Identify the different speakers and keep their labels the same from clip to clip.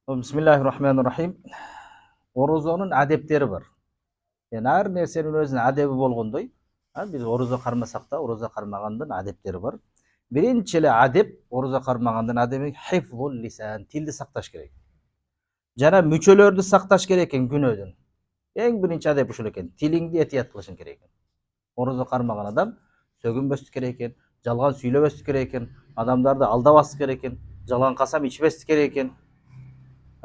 Speaker 1: Bismillahirrahmanirrahim. Orozonun adepleri var. Yani her nersenin özüne adebi bolgondoy, biz orozo karmasak da orozo karmagandын adepleri var. Birinchi эле adep, orozo karmagandын adebi hifzul lisan, tildi sакташ керек. Жана мүчөлөрдү сакташ керек экен күнөөдөн. Эң биринчи адеп ушул экен. Тилиңди этият кылышың керек экен. Орозо кармаган адам сөгүнбөстүк керек экен, жалган сүйлөбөстүк керек экен, адамдарды алдабастык керек экен, жалган касам ичпестик керек экен,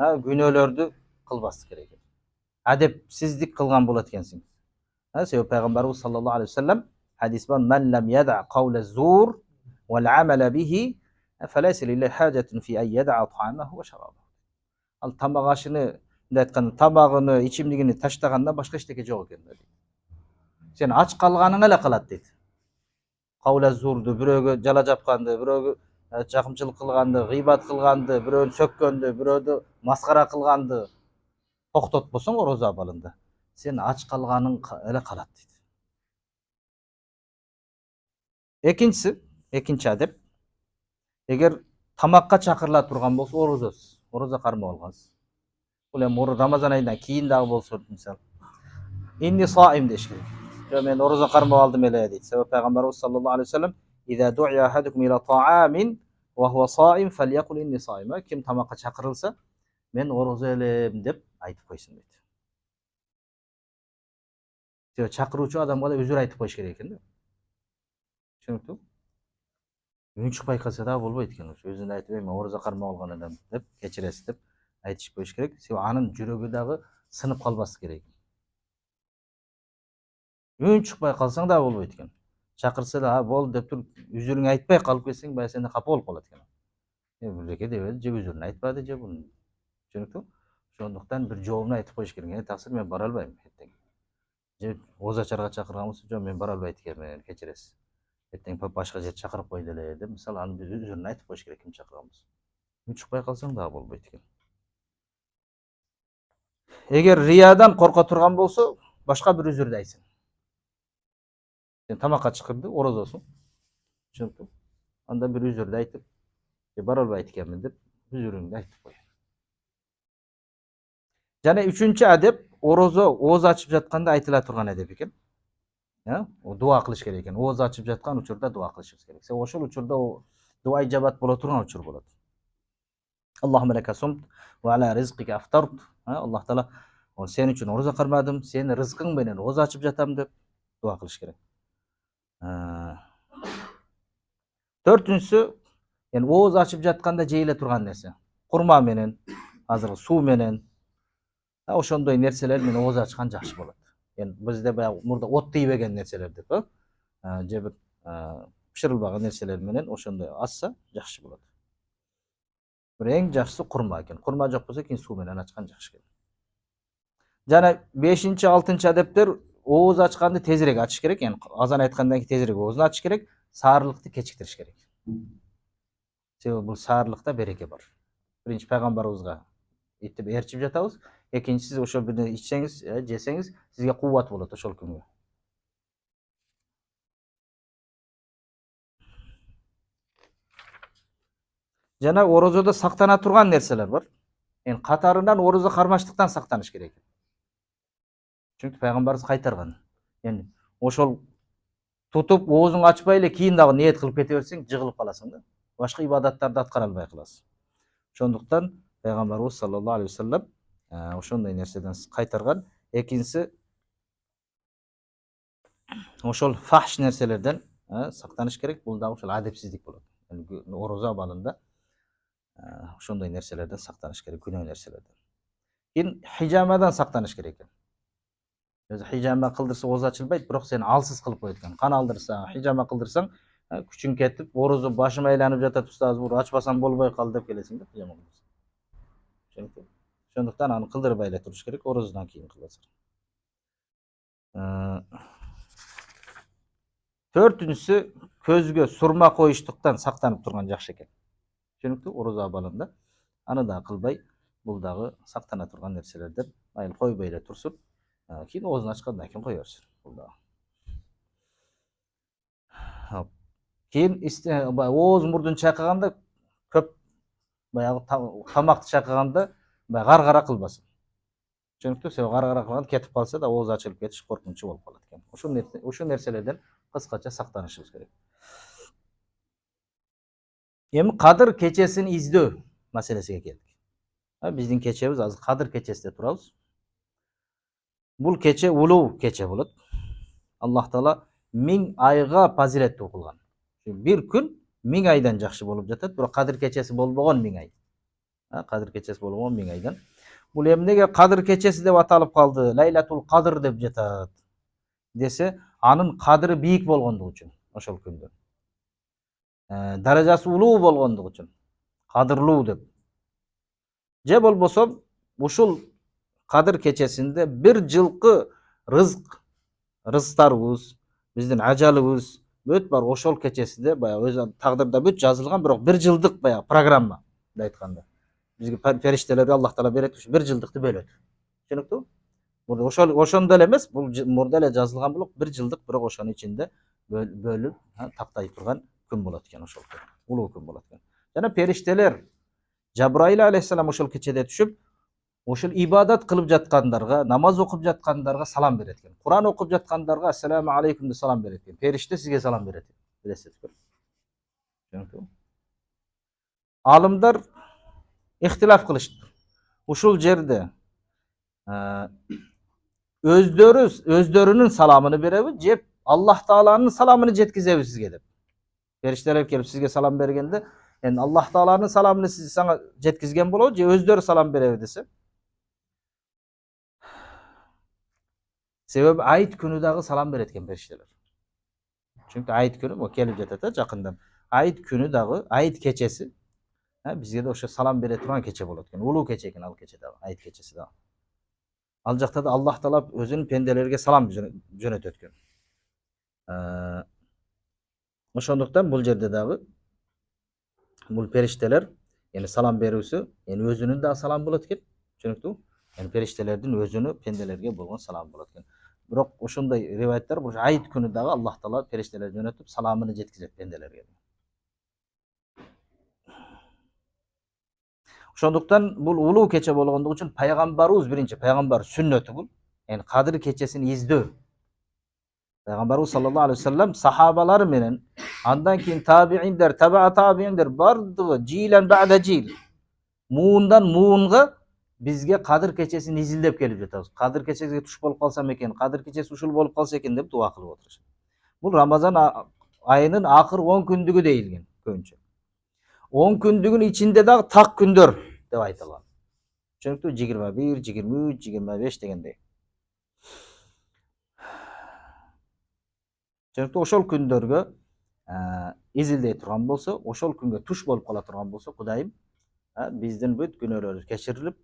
Speaker 1: күнөөлөрдү кылбастык керек экен. Адепсиздик кылган болот экенсиң. Себеби пайгамбарыбыз саллаллаху алейхи вассалам хадис бар: "Ман лам яда каула зур вал амала бихи, фалайса лиллахи хаджатун фи ан яда таамаху ва шарабаху." Ал тамак ашыны, мындай айтканда, тамагыны, ичимдигини таштагандан башка эчтеке жок экен. Сен ач калганың эле калат дейт. Каула зурду, бирөөгө жала жапканды, бирөөгө жакымчылык кылганды, гыйбат кылганды, бирөөнү сөккөндү, бирөөдү маскара кылганды токтотпосоң орозо абалында, сен ач калганың эле калат дейт. Экинчи адеп, эгер тамакка чакырыла турган болсо орозо кармап алгансыз. Бул эми Рамазан айынан кийин дагы болсо, мисалы, инни саим деш керек. Мен орозо кармап алдым эле дейт. Себеби пайгамбарыбыз саллаллаху алейхи вассалам: "Иза ду'я ахадукум ила таамин ва хува саим фалякул инни саим." Ким тамакка чакырылса, мен орозо элем деп айтып койсун дейт. Себеби чакыруучу адамга да өзүр айтып коюш керек экен да. Түшүнүктүү? Үн чыкпай калса да болбойт экен. Өзүн айтып, мен орозо кармап алган элем деп, кечиресиз деп айтышып коюш керек. Себеби анын жүрөгү дагы сынып калбасы керек. Үн чыкпай калсаң да болбойт экен. Чакырса да болду деп туруп үзүрүңө айтпай калып кетсең, баягы сенде капа болуп калат экен. Бирдеке дебеди, же үзүрүн айтпады, же бул. Түшүнүктүү? Ошондуктан бир жообун айтып коюш керек. Таксир, мен бара албайм эртең. Же ооз ачарга чакырган болсо, жок, мен бара албайт экенмин, кечиресиз. Эртең башка жерде чакырып койду эле деп, мисалы, анын үзүрүн айтып коюш керек, ким чакырган болсо. Үн чыкпай калсаң да болбойт экен. Эгер риядан корко турган болсо, башка бир үзүрдү айтсың. Сен тамакка чакырды, орозосуң. Түшүнүктүү? Анда бир үзүрдү айтып, бара албайт экенмин деп, үзүрүңдү айтып кой. Жана үчүнчү адеп, орозо ооз ачып жатканда айтыла турган адеп экен. Дуа кылыш керек экен. Ооз ачып жаткан учурда дуа кылышыбыз керек. Себеби ошол учурда дуа ижабат боло турган учур болот. Аллахумма лака сумт ва ала ризкика афтарт. Аллах таала, сен үчүн орозо кармадым, сенин рызкың менен ооз ачып жатам деп дуа кылыш керек. Төртүнчүсү, ооз ачып жатканда жейиле турган нерсе. Курма менен, азыр суу менен, ошондой нерселер менен ооз ачкан жакшы болот. Бизде баягы мурда от тийбеген нерселер деп, же бир пышырылбаган нерселер менен ошондой ачса жакшы болот. Бир эң жакшысы курма экен. Курма жок болсо кийин суу менен ачкан жакшы экен. Жана 5-6 адептер, ооз ачканды тезирээк ачыш керек. Азан айткандан кийин тезирээк оозун ачыш керек, саарылыкты кечиктириш керек. Себеби бул саарылыкта береке бар. Биринчи пайгамбарыбызга ээрчип жатабыз. Экинчи, сиз ошол бир нерсе ичсеңиз, жесеңиз, сизге кубат болот ошол күнгө. Жана орозодо сактана турган нерселер бар. Катарынан орозо кармаштыктан сактаныш керек. Чүнкү пайгамбарыбыз кайтарган. Ошол тутуп оозуңду ачпай эле кийин дагы ниет кылып кете берсең, жыгылып каласың да. Башка ибадаттарды аткара албай каласың. Ошондуктан пайгамбарыбыз саллаллаху алейхи вассалам ошондой нерседен кайтарган. Экинчиси, ошол фахш нерселерден сактаныш керек. Бул дагы ошол адепсиздик болот. Орозо абалында ошондой нерселерден сактаныш керек, күнөө нерселерден. Кийин хижамадан сактаныш керек экен. Өзү хижама кылдырса ооз ачылбайт, бирок сени алсыз кылып коет экен. Кан алдырсаң, хижама кылдырсаң, күчүң кетип, орозо башым айланып жатат, устаз, бур ачпасам болбой калды деп келесиң да, хижама кылдырсаң. Түшүнүктүү? Ошондуктан аны кылдырбай эле туруш керек, орозодон кийин кыласың. Төртүнчүсү, көзгө сурма коюштуктан сактанып турган жакшы экен. Түшүнүктүү? Орозо абалында аны да кылбай, бул дагы сактана турган нерселерден, айыл койбой эле турсун. Кийин оозун ачкандан кийин кое берсин. Бул дагы. Кийин ооз мурдун чайкаганда, көп баягы тамакты чайкаганда гаргара кылбасын. Түшүнүктүү? Себеби гаргара кылган кетип калса да ооз ачылып кетиш коркунучу болуп калат экен. Ушул нерселерден кыскача сактанышыбыз керек. Эми Кадыр кечесин издөө маселесине келдик. Биздин кечебиз азыр Кадыр кечесинде турабыз. Бул кече улуу кече болот. Аллах Таала 1000 айга фазилеттүү кылган. Бир күн 1000 айдан жакшы болуп жатат, бирок Кадыр кечеси болбогон 1000 ай. Кадыр кечеси болбогон 1000 айдан. Бул эмнеге Кадыр кечеси деп аталып калды? Лайлатул Кадыр деп жатат десе, анын кадыры бийик болгондугу үчүн ошол күндө. Даражасы улуу болгондугу үчүн кадырлуу деп. Же болбосо ушул Кадыр кечесинде бир жылкы рызыктарыбыз, биздин ажалыбыз бүт бар ошол кечесинде баягы өзү тагдырда бүт жазылган, бирок бир жылдык баягы программа айтканда. Бизге периштелерге Аллах Таала берет, ушу бир жылдыкты бөлөт. Түшүнүктүү? Ошондо эле эмес, бул мурда эле жазылган болуп, бир жылдык, бирок ошонун ичинде бөлүп тактай турган күн болот экен ошол күн. Улуу күн болот экен. Жана периштелер Жабраил алейхиссалам ошол кечеде түшүп, ошол ибадат кылып жаткандарга, намаз окуп жаткандарга салам берет экен. Куран окуп жаткандарга ассаламу алейкум деп салам берет экен. Периште сизге салам берет. Билесизби? Түшүнүктүү? Алымдар ихтилаф кылышты. Ушул жерде өздөрүнүн саламын береби же Аллах Тааланын саламын жеткизеби сизге деп. Периштелер келип сизге салам бергенде, энди Аллах Тааланын саламын сага жеткизген болобу же өздөрү салам береби десе. Себеби айт күнү дагы салам берет экен периштелер. Чүнкү айт күнү келип жатат жакындан. Айт күнү дагы, айт кечеси бизге да ошо салам бере турган кече болот экен. Улуу кече экен ал кече дагы, айт кечеси дагы. Ал жакта да Аллах Таала өзүнүн пенделерге салам жөнөтөт экен. Ошондуктан бул жерде дагы бул периштелер салам берүүсү өзүнүн дагы салам болот экен. Түшүнүктүү? Периштелердин өзүнүн пенделерге болгон салам болот экен. Бирок ошондой риваяттар бул айт күнү дагы Аллах Таала периштелер жөнөтүп саламын жеткизет пенделерге. Ошондуктан бул улуу кече болгондугу үчүн пайгамбарыбыз биринчи пайгамбар сүннөтү бул. Кадыр кечесин издөө. Пайгамбарыбыз саллаллаху алейхи вассалам сахабалары менен, андан кийин табииндер, табииндер бардыгы жилен ба'да жил, муундан муунга бизге Кадыр кечесин изилдеп келип жатабыз. Кадыр кечесиге туш болуп калсам экен, Кадыр кечеси ушул болуп калса экен деп дуа кылып отурушат. Бул Рамазан айынын акыркы 10 күндүгү дейилген көбүнчө. 10 күндүгүн ичинде дагы так күндөр деп айтылган. Түшүнүктүү? 21, 23, 25 дегендей. Түшүнүктүү? Ошол күндөргө изилдей турган болсо, ошол күнгө туш болуп кала турган болсо, Кудайым биздин бүт күнөөлөрүбүз кечирилип,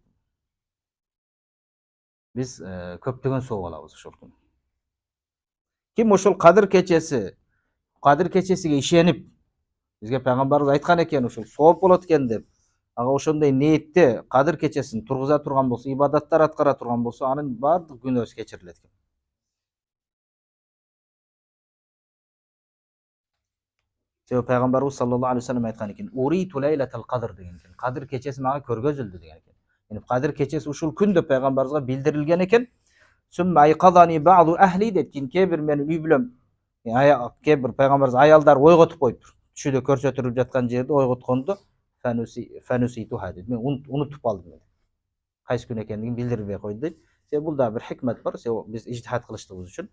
Speaker 1: биз көптөгөн сооп алабыз ошол күн. Ким ошол Кадыр кечесиге ишенип, бизге пайгамбарыбыз айткан экен, ушул сооп болот экен деп, ага ошондой ниетте Кадыр кечесин тургуза турган болсо, ибадаттар аткара турган болсо, анын баардык күнөөсү кечирилет экен. Себеби пайгамбарыбыз саллаллаху алейхи вассалам айткан экен, "Уриту лайлатал Кадр" деген экен. Кадыр кечеси мага көргөзүлдү деген экен. Кадыр кечеси ушул күн деп пайгамбарыбызга билдирилген экен. Сумма айқадани бa'ду ahli деткин, кээ-бир менин үй бүлөм, кээ-бир пайгамбарыбыз аялдар ойготуп коюптур. Түшүдө көрсөтүлүп жаткан жерде ойготкондо фануситуха дейт. Мен унутуп калдым дейт. Кайсы күн экендигин билдирбей койду дейт. Себеби бул да бир хикмет бар. Себеби биз ижтихат кылыштыгыбыз үчүн.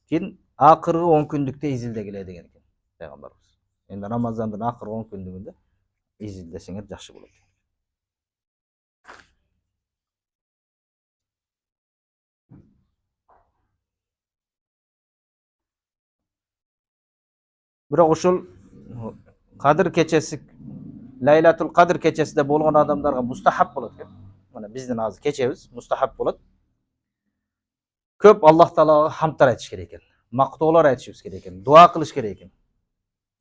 Speaker 1: Кийин акыркы 10 күндүктө изилдегиле деген экен пайгамбарыбыз. Энди Рамазандын акыркы 10 күндүгүндө изилдесеңер жакшы болот. Бирок ошол Кадыр кечеси, Лайлатул Кадыр кечесинде болгон адамдарга мустахаб болот экен. Мына биздин азыр кечебиз мустахаб болот. Көп Аллах Таалага хамдтар айтыш керек экен. Мактоолор айтышыбыз керек экен. Дуа кылыш керек экен.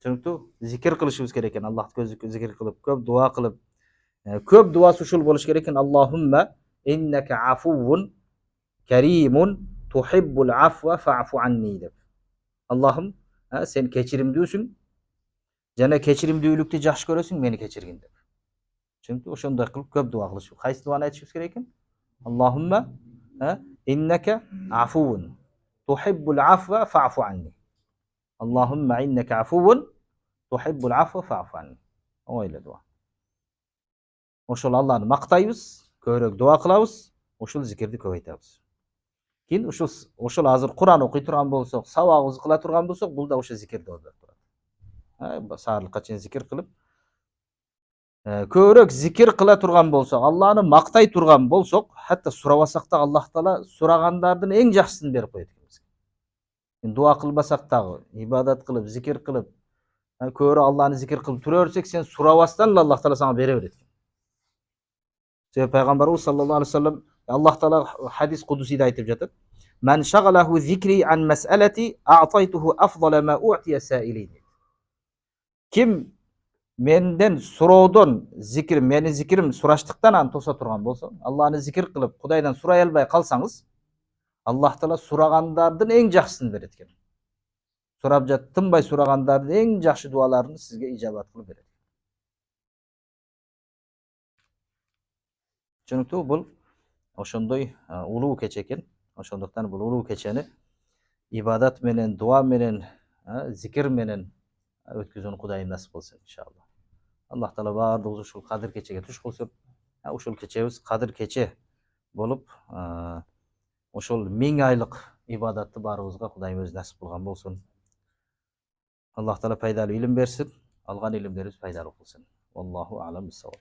Speaker 1: Түшүнүктүү? Зикир кылышыбыз керек экен. Аллахты зикир кылып, көп дуа кылып, көп дуасы ушул болуш керек экен. Аллахумма иннака афувун каримун тухиббул афва фа'фу анни деп. Аллахым, сен кечиримдүүсүң жана кечиримдүүлүктү жакшы көрөсүң, мени кечиргин деп. Çünkü ошондой кылып көп дуа кылыш. Кайсы дуаны айтышыбыз керек экен? Аллахумма иннека афуун тухиббул афва фа'фу анни. Аллахумма иннека афуун тухиббул афва фа'фу анни. Оңой эле дуа. Ошол Алланы мактайбыз, көбүрөөк дуа кылабыз, ошол зикирди көп айтабыз. Кийин ошол азыр Кур'ан окуй турган болсок, сабагыбызды кыла турган болсок, бул да ошо зикирди болуп турат. Саарлыкка чейин зикир кылып, көбүрөөк зикир кыла турган болсок, Алланы мактай турган болсок, хатта сурабасак да Аллах Таала сурагандардын эң жакшысын берип коет экен бизге. Дуа кылбасак дагы, ибадат кылып, зикир кылып, көбүрөөк Алланы зикир кылып тура берсек, сен сурабастан эле Аллах Таала сага бере берет экен. Себеби пайгамбарыбыз саллаллаху алейхи вассалам Аллах Таала хадис кудусиде айтып жатат. Мен шагалаху зикри ан мас'алати а'тайтуху афдала ма у'тия саилин. Ким менден суроодон зикир, менин зикирим сураштыктан аны тоса турган болсо, Алланы зикир кылып, Кудайдан сурай албай калсаңыз, Аллах Таала сурагандардын эң жакшысын берет экен. Сурап жатып тынбай сурагандардын эң жакшы дуаларын сизге ижабат кылып берет. Чөнөктүү бул ошондой улуу кече экен. Ошондуктан бул улуу кечени ибадат менен, дуа менен, зикир менен өткүзүүнү Кудайым насип кылсын иншалла. Аллах Таала баардыгыбыз ушул кадыр кечеге туш кылсын. Ушул кечебиз кадыр кече болуп, ошол 1000 айлык ибадатты баарыбызга Кудайым өзү насип кылган болсун. Аллах Таала пайдалуу илим берсин, алган илимдерибиз пайдалуу кылсын. Аллаху алам бис-саваб.